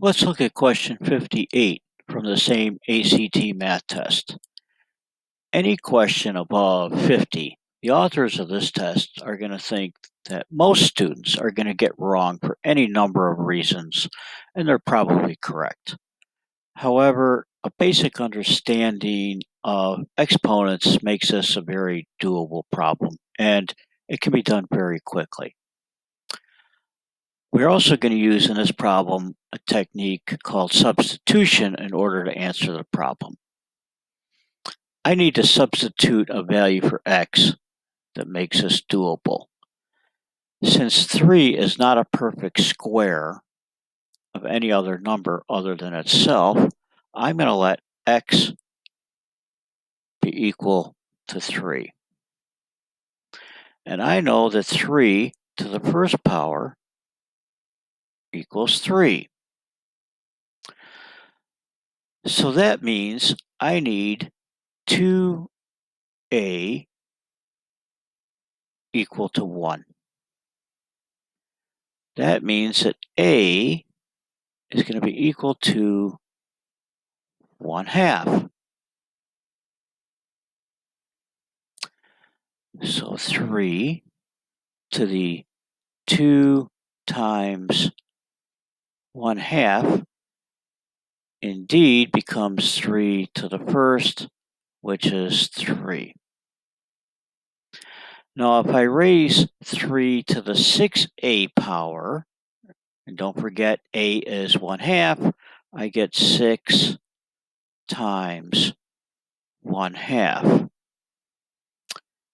Let's look at question 58 from the same ACT math test. Any question above 50, the authors of this test are going to think that most students are going to get wrong for any number of reasons, and they're probably correct. However, a basic understanding of exponents makes this a very doable problem, and it can be done very quickly. We're also going to use in this problem a technique called substitution in order to answer the problem. I need to substitute a value for x that makes this doable. Since 3 is not a perfect square of any other number other than itself, I'm going to let x be equal to 3. And I know that 3 to the first power equals 3. So that means I need 2a equal to 1. That means that a is going to be equal to 1/2. So 3 to the 2 times 1/2 indeed becomes 3 to the first, which is 3. Now, if I raise 3 to the 6a power, and don't forget a is 1/2, I get 6 times 1/2.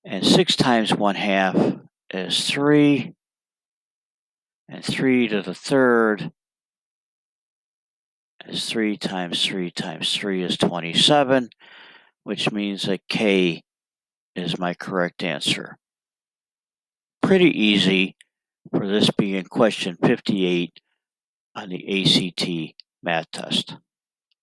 And 6 times 1/2 is 3, and 3 to the third is 3 times 3 times 3 is 27, which means that K is my correct answer. Pretty easy for this being question 58 on the ACT math test.